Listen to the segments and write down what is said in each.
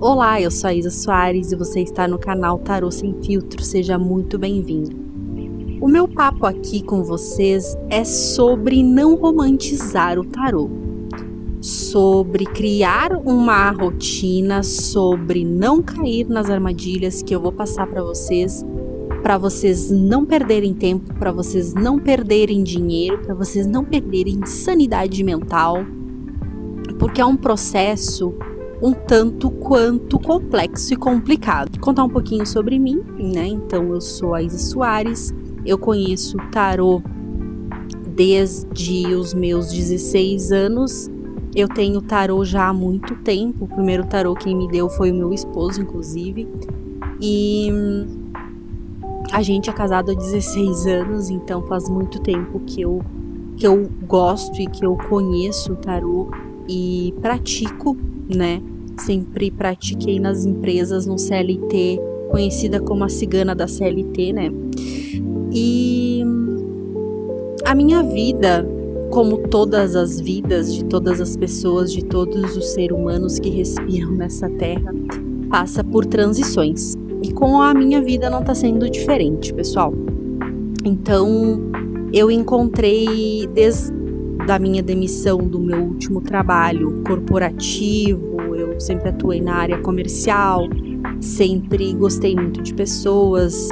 Olá, eu sou a Isa Soares e você está no canal Tarô Sem Filtro, seja muito bem-vindo. O meu papo aqui com vocês é sobre não romantizar o tarô, sobre criar uma rotina, sobre não cair nas armadilhas que eu vou passar para vocês não perderem tempo, para vocês não perderem dinheiro, para vocês não perderem sanidade mental, porque é um processo um tanto quanto complexo e complicado. Vou contar um pouquinho sobre mim, né? Então, eu sou a Isa Soares, eu conheço o tarô desde os meus 16 anos. Eu tenho tarô já há muito tempo. O primeiro tarô quem me deu foi o meu esposo, inclusive. E a gente é casado há 16 anos, então faz muito tempo que eu gosto e que eu conheço o tarô e pratico, né? Sempre pratiquei nas empresas, no CLT, conhecida como a cigana da CLT, né? E a minha vida, como todas as vidas de todas as pessoas, de todos os seres humanos que respiram nessa terra, passa por transições. E com a minha vida não tá sendo diferente, pessoal. Então, eu encontrei desde a minha demissão do meu último trabalho corporativo, eu sempre atuei na área comercial, sempre gostei muito de pessoas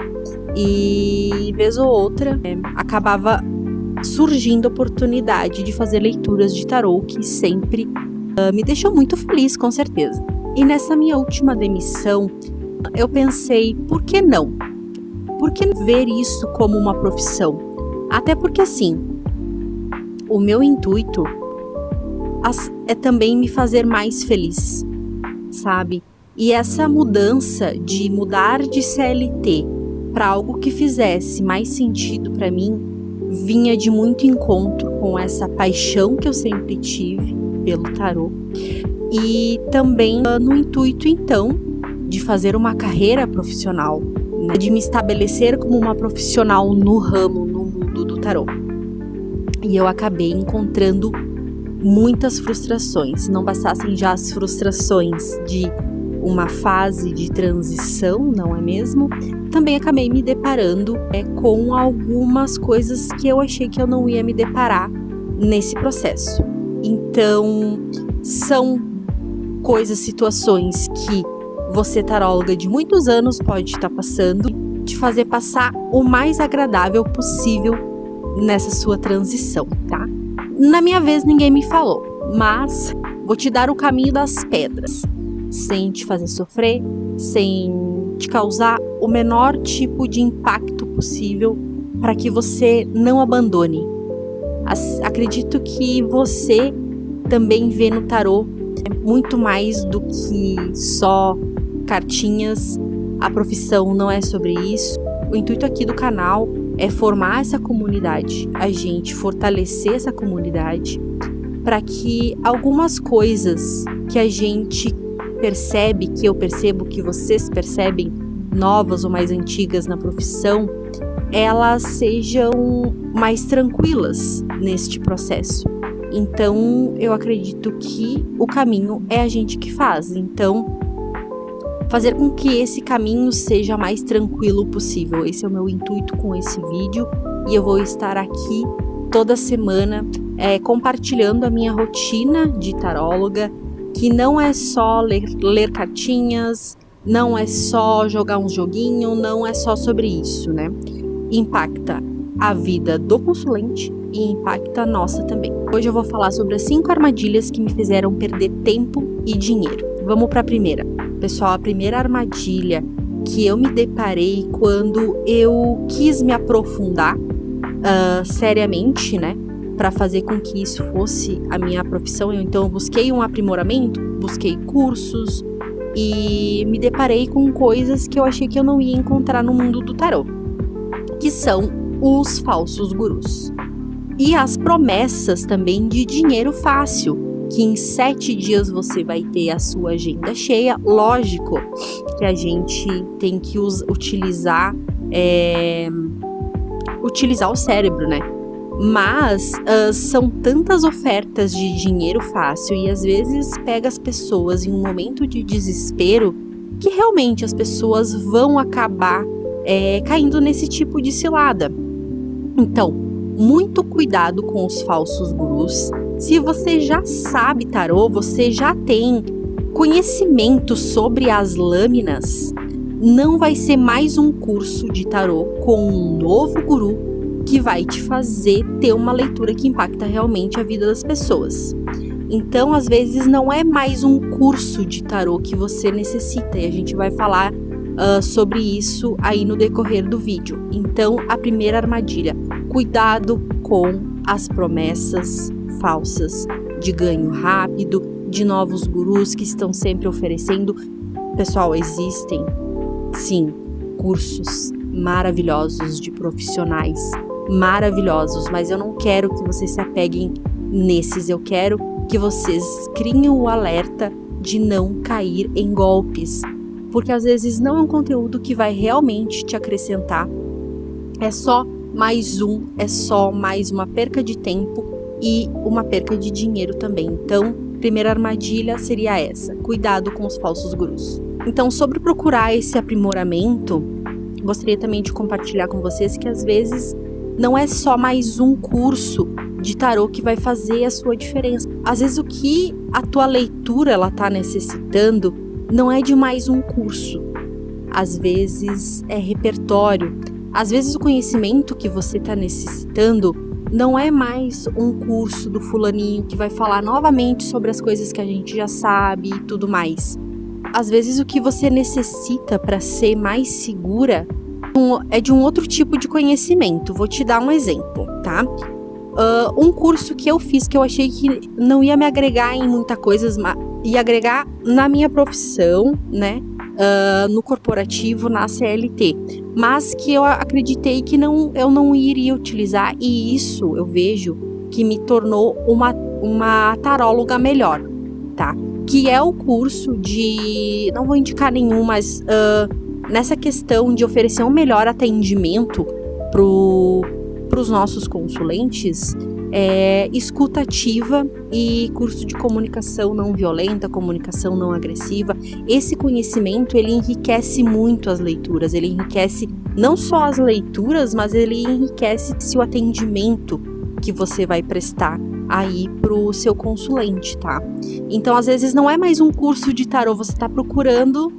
e vez ou outra acabava surgindo a oportunidade de fazer leituras de tarô, que sempre me deixou muito feliz, com certeza. E nessa minha última demissão, eu pensei, por que não? Por que ver isso como uma profissão? Até porque assim, o meu intuito é também me fazer mais feliz, sabe? E essa mudança de mudar de CLT para algo que fizesse mais sentido para mim, vinha de muito encontro com essa paixão que eu sempre tive pelo tarô. E também no intuito, então, de fazer uma carreira profissional, né? De me estabelecer como uma profissional no ramo, no mundo do tarô. E eu acabei encontrando muitas frustrações. Não bastassem já as frustrações de uma fase de transição, não é mesmo? Também acabei me deparando com algumas coisas que eu achei que eu não ia me deparar nesse processo. Então, são coisas, situações que você, taróloga de muitos anos, pode estar passando, te fazer passar o mais agradável possível nessa sua transição, tá? Na minha vez ninguém me falou, mas vou te dar o caminho das pedras, sem te fazer sofrer, sem te causar o menor tipo de impacto possível para que você não abandone. Acredito que você também vê no tarô muito mais do que só cartinhas. A profissão não é sobre isso. O intuito aqui do canal é formar essa comunidade, a gente fortalecer essa comunidade para que algumas coisas que a gente percebe, que eu percebo, que vocês percebem, novas ou mais antigas na profissão, elas sejam mais tranquilas neste processo. Então, eu acredito que o caminho é a gente que faz. Então, fazer com que esse caminho seja mais tranquilo possível. Esse é o meu intuito com esse vídeo. E eu vou estar aqui toda semana compartilhando a minha rotina de taróloga, que não é só ler cartinhas, não é só jogar um joguinho, não é só sobre isso, né? Impacta a vida do consulente e impacta a nossa também. Hoje eu vou falar sobre as 5 armadilhas que me fizeram perder tempo e dinheiro. Vamos para a primeira. Pessoal, a primeira armadilha que eu me deparei quando eu quis me aprofundar seriamente, né? Para fazer com que isso fosse a minha profissão. Então eu busquei um aprimoramento, busquei cursos e me deparei com coisas que eu achei que eu não ia encontrar no mundo do tarô, que são os falsos gurus. E as promessas também de dinheiro fácil, que em 7 dias você vai ter a sua agenda cheia. Lógico que a gente tem que utilizar o cérebro, né? Mas são tantas ofertas de dinheiro fácil e às vezes pega as pessoas em um momento de desespero que realmente as pessoas vão acabar caindo nesse tipo de cilada. Então, muito cuidado com os falsos gurus. Se você já sabe tarô, você já tem conhecimento sobre as lâminas, não vai ser mais um curso de tarô com um novo guru que vai te fazer ter uma leitura que impacta realmente a vida das pessoas. Então, às vezes, não é mais um curso de tarô que você necessita, e a gente vai falar sobre isso aí no decorrer do vídeo. Então, a primeira armadilha: cuidado com as promessas falsas de ganho rápido, de novos gurus que estão sempre oferecendo. Pessoal, existem, sim, cursos maravilhosos de profissionais maravilhosos, mas eu não quero que vocês se apeguem nesses, eu quero que vocês criem o alerta de não cair em golpes, porque às vezes não é um conteúdo que vai realmente te acrescentar, é só mais uma perca de tempo e uma perca de dinheiro também. Então, primeira armadilha seria essa: cuidado com os falsos gurus. Então, sobre procurar esse aprimoramento, gostaria também de compartilhar com vocês que às vezes não é só mais um curso de tarô que vai fazer a sua diferença. Às vezes o que a tua leitura ela tá necessitando não é de mais um curso. Às vezes é repertório. Às vezes o conhecimento que você está necessitando não é mais um curso do fulaninho que vai falar novamente sobre as coisas que a gente já sabe e tudo mais. Às vezes o que você necessita para ser mais segura é de um outro tipo de conhecimento. Vou te dar um exemplo, tá? Um curso que eu fiz que eu achei que não ia me agregar em muita coisa, ia agregar na minha profissão, né? No corporativo, na CLT, mas que eu acreditei que eu não iria utilizar, e isso eu vejo que me tornou uma taróloga melhor, tá? Que é o curso de, não vou indicar nenhum, mas nessa questão de oferecer um melhor atendimento para os nossos consulentes, escuta ativa e curso de comunicação não violenta, comunicação não agressiva. Esse conhecimento, ele enriquece muito as leituras, ele enriquece não só as leituras, mas ele enriquece o atendimento que você vai prestar aí pro seu consulente, tá? Então, às vezes não é mais um curso de tarô, você tá procurando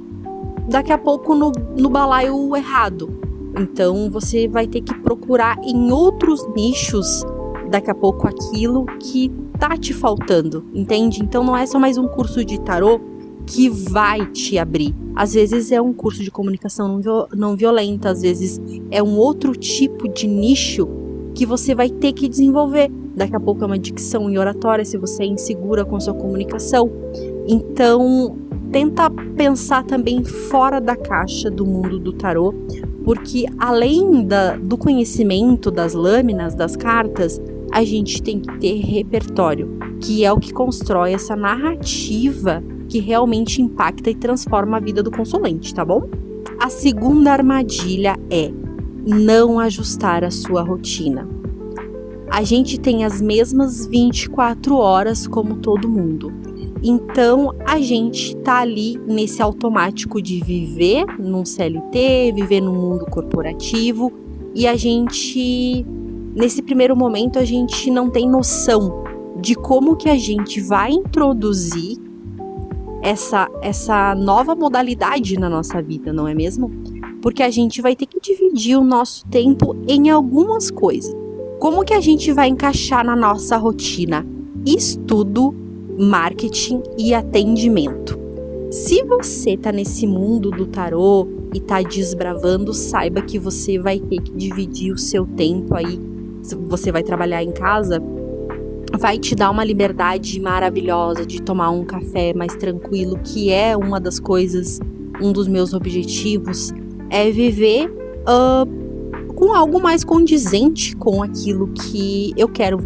daqui a pouco no balaio errado. Então, você vai ter que procurar em outros nichos daqui a pouco aquilo que tá te faltando, entende? Então não é só mais um curso de tarô que vai te abrir. Às vezes é um curso de comunicação não violenta, às vezes é um outro tipo de nicho que você vai ter que desenvolver. Daqui a pouco é uma dicção e oratória, se você é insegura com sua comunicação. Então, tenta pensar também fora da caixa do mundo do tarô, porque além do conhecimento das lâminas, das cartas, a gente tem que ter repertório, que é o que constrói essa narrativa que realmente impacta e transforma a vida do consulente, tá bom? A segunda armadilha é não ajustar a sua rotina. A gente tem as mesmas 24 horas como todo mundo. Então, a gente tá ali nesse automático de viver num CLT, viver no mundo corporativo, e a gente, nesse primeiro momento, a gente não tem noção de como que a gente vai introduzir essa nova modalidade na nossa vida, não é mesmo? Porque a gente vai ter que dividir o nosso tempo em algumas coisas. Como que a gente vai encaixar na nossa rotina? Estudo, marketing e atendimento. Se você tá nesse mundo do tarô e tá desbravando, saiba que você vai ter que dividir o seu tempo aí. Se você vai trabalhar em casa, vai te dar uma liberdade maravilhosa de tomar um café mais tranquilo, que é uma das coisas, um dos meus objetivos, é viver com algo mais condizente com aquilo que eu quero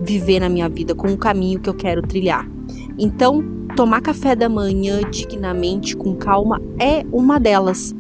viver na minha vida, com o caminho que eu quero trilhar. Então, tomar café da manhã dignamente, com calma, é uma delas.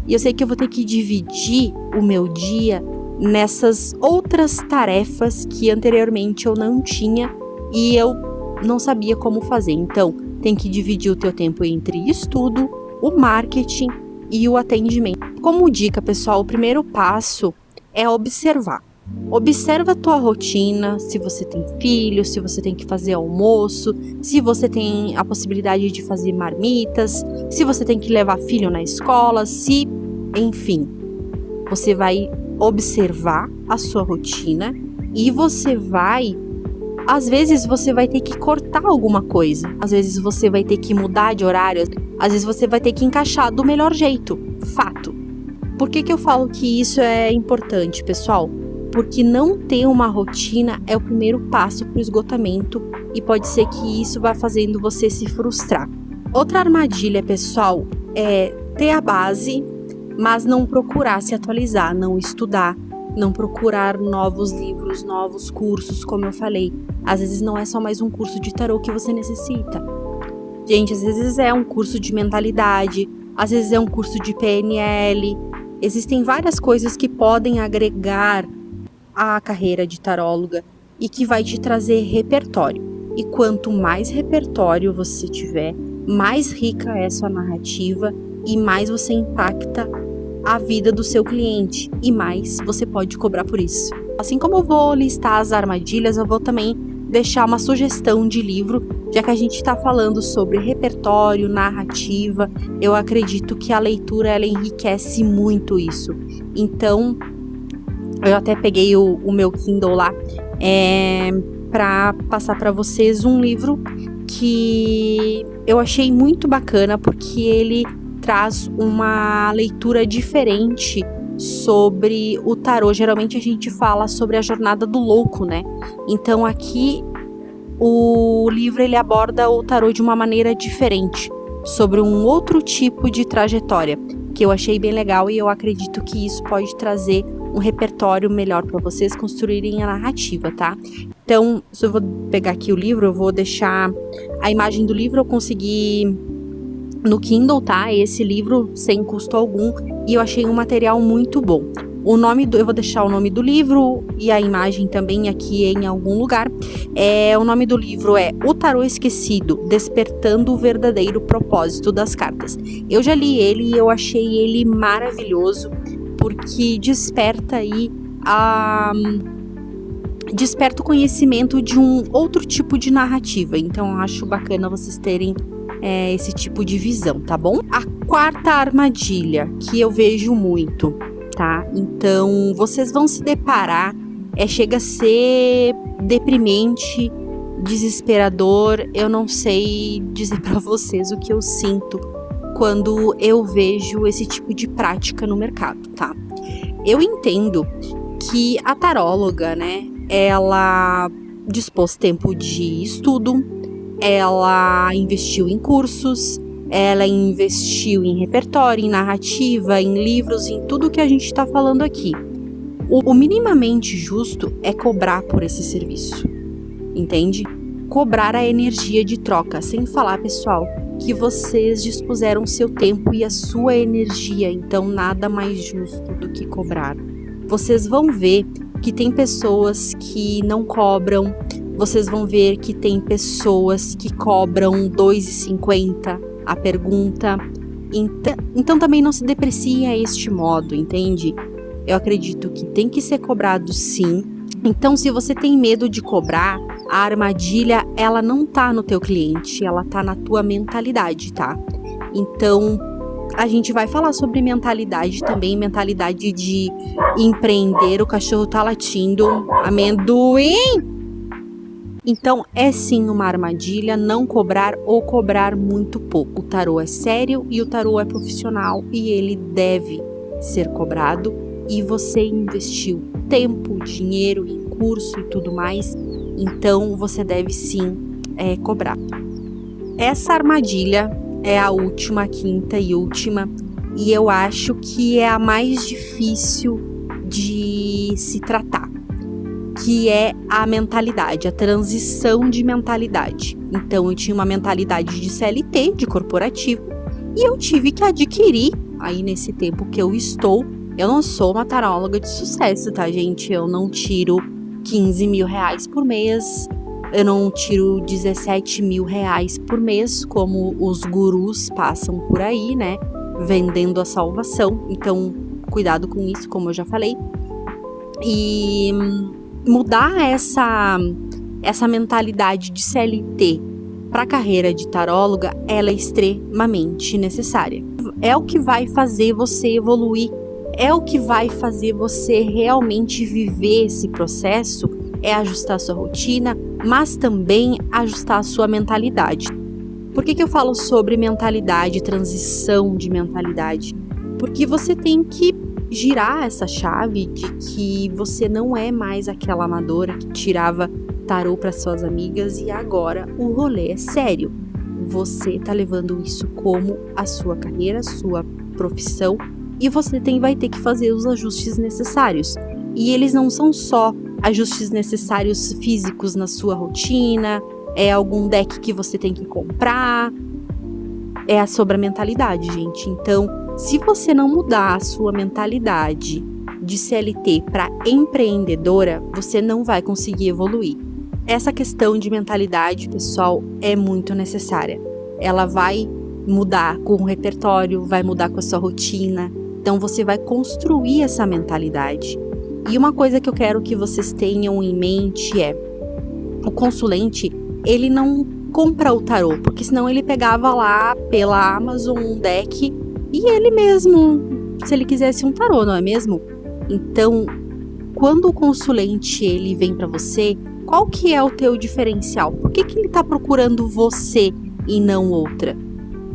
E eu sei que eu vou ter que dividir o meu dia nessas outras tarefas que anteriormente eu não tinha e eu não sabia como fazer. Então, tem que dividir o teu tempo entre estudo, o marketing e o atendimento. Como dica, pessoal, o primeiro passo é observar. Observa a tua rotina, se você tem filho, se você tem que fazer almoço, se você tem a possibilidade de fazer marmitas, se você tem que levar filho na escola, enfim. Você vai observar a sua rotina e às vezes você vai ter que cortar alguma coisa, às vezes você vai ter que mudar de horário, às vezes você vai ter que encaixar do melhor jeito, fato. Por que eu falo que isso é importante, pessoal? Porque não ter uma rotina é o primeiro passo para o esgotamento e pode ser que isso vá fazendo você se frustrar. Outra armadilha, pessoal, é ter a base, mas não procurar se atualizar, não estudar, não procurar novos livros, novos cursos, como eu falei. Às vezes não é só mais um curso de tarô que você necessita. Gente, às vezes é um curso de mentalidade, às vezes é um curso de PNL. Existem várias coisas que podem agregar a carreira de taróloga e que vai te trazer repertório. E quanto mais repertório você tiver, mais rica é sua narrativa e mais você impacta a vida do seu cliente e mais você pode cobrar por isso. Assim como eu vou listar as armadilhas, eu vou também deixar uma sugestão de livro, já que a gente está falando sobre repertório, narrativa. Eu acredito que a leitura ela enriquece muito isso. Então, eu até peguei o meu Kindle lá para passar para vocês um livro que eu achei muito bacana, porque ele traz uma leitura diferente sobre o tarô. Geralmente a gente fala sobre a jornada do louco, né? Então aqui o livro ele aborda o tarô de uma maneira diferente, sobre um outro tipo de trajetória, que eu achei bem legal e eu acredito que isso pode trazer um repertório melhor para vocês construírem a narrativa, tá? Então, se eu vou pegar aqui o livro, eu vou deixar a imagem do livro, eu consegui no Kindle, tá? Esse livro sem custo algum e eu achei um material muito bom. Eu vou deixar o nome do livro e a imagem também aqui em algum lugar. O nome do livro é O Tarô Esquecido, Despertando o Verdadeiro Propósito das Cartas. Eu já li ele e eu achei ele maravilhoso, porque desperta aí desperta o conhecimento de um outro tipo de narrativa. Então eu acho bacana vocês terem esse tipo de visão, tá bom? A quarta armadilha que eu vejo muito, tá? Então vocês vão se deparar, chega a ser deprimente, desesperador. Eu não sei dizer pra vocês o que eu sinto quando eu vejo esse tipo de prática no mercado, tá? Eu entendo que a taróloga, né, ela dispôs tempo de estudo, ela investiu em cursos, ela investiu em repertório, em narrativa, em livros, em tudo que a gente está falando aqui. O minimamente justo é cobrar por esse serviço, entende? Cobrar a energia de troca, sem falar, pessoal, que vocês dispuseram seu tempo e a sua energia, então nada mais justo do que cobrar. Vocês vão ver que tem pessoas que não cobram, vocês vão ver que tem pessoas que cobram R$ 2,50 a pergunta. Então também não se deprecie a este modo, entende? Eu acredito que tem que ser cobrado sim. Então, se você tem medo de cobrar, a armadilha, ela não tá no teu cliente, ela tá na tua mentalidade, tá? Então, a gente vai falar sobre mentalidade também, mentalidade de empreender. O cachorro tá latindo, amendoim! Então, é sim uma armadilha não cobrar ou cobrar muito pouco. O tarô é sério e o tarô é profissional e ele deve ser cobrado. E você investiu tempo, dinheiro em curso e tudo mais, então você deve sim cobrar. Essa armadilha é a última, a quinta e última, e eu acho que é a mais difícil de se tratar, que é a mentalidade, a transição de mentalidade. Então eu tinha uma mentalidade de CLT, de corporativo, e eu tive que adquirir, aí nesse tempo que eu estou Eu não sou uma taróloga de sucesso, tá, gente? Eu não tiro 15 mil reais por mês, eu não tiro 17 mil reais por mês, como os gurus passam por aí, né? Vendendo a salvação. Então, cuidado com isso, como eu já falei. E mudar essa mentalidade de CLT para a carreira de taróloga, ela é extremamente necessária. É o que vai fazer você evoluir, é o que vai fazer você realmente viver esse processo, é ajustar a sua rotina, mas também ajustar a sua mentalidade. Por que eu falo sobre mentalidade, transição de mentalidade? Porque você tem que girar essa chave de que você não é mais aquela amadora que tirava tarô para suas amigas e agora o rolê é sério. Você tá levando isso como a sua carreira, sua profissão, e você vai ter que fazer os ajustes necessários. E eles não são só ajustes necessários físicos na sua rotina, é algum deck que você tem que comprar, é sobre a mentalidade, gente. Então, se você não mudar a sua mentalidade de CLT para empreendedora, você não vai conseguir evoluir. Essa questão de mentalidade, pessoal, é muito necessária. Ela vai mudar com o repertório, vai mudar com a sua rotina. Então, você vai construir essa mentalidade. E uma coisa que eu quero que vocês tenham em mente é: o consulente, ele não compra o tarô, porque senão ele pegava lá pela Amazon um deck e ele mesmo, se ele quisesse um tarô, não é mesmo? Então, quando o consulente ele vem para você, qual que é o teu diferencial? Por que ele tá procurando você e não outra?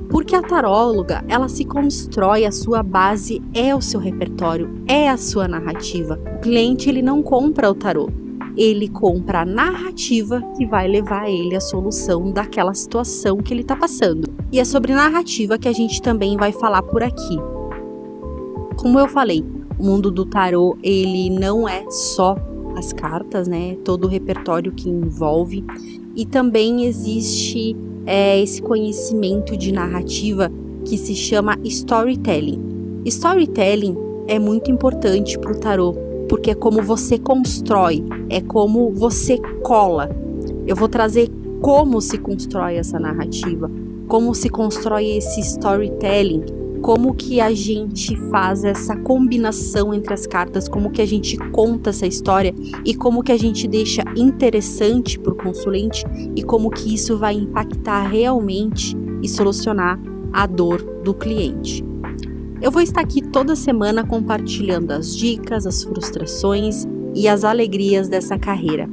Porque a taróloga, ela se constrói, a sua base é o seu repertório, é a sua narrativa. O cliente, ele não compra o tarô, ele compra a narrativa que vai levar ele à solução daquela situação que ele está passando. E é sobre narrativa que a gente também vai falar por aqui. Como eu falei, o mundo do tarô, ele não é só as cartas, né? Todo o repertório que envolve. E também existe esse conhecimento de narrativa que se chama storytelling. Storytelling é muito importante para o tarô, porque é como você constrói, é como você cola. Eu vou trazer como se constrói essa narrativa, como se constrói esse storytelling, como que a gente faz essa combinação entre as cartas, como que a gente conta essa história e como que a gente deixa interessante para o consulente e como que isso vai impactar realmente e solucionar a dor do cliente. Eu vou estar aqui toda semana compartilhando as dicas, as frustrações e as alegrias dessa carreira.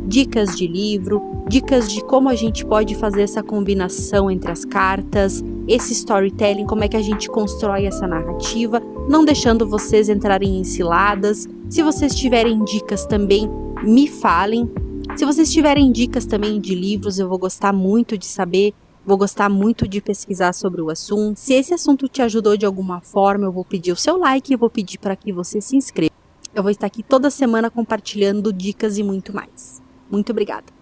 Dicas de livro, dicas de como a gente pode fazer essa combinação entre as cartas, esse storytelling, como é que a gente constrói essa narrativa, não deixando vocês entrarem em ciladas. Se vocês tiverem dicas também, me falem. Se vocês tiverem dicas também de livros, eu vou gostar muito de saber, vou gostar muito de pesquisar sobre o assunto. Se esse assunto te ajudou de alguma forma, eu vou pedir o seu like e vou pedir para que você se inscreva. Eu vou estar aqui toda semana compartilhando dicas e muito mais. Muito obrigada!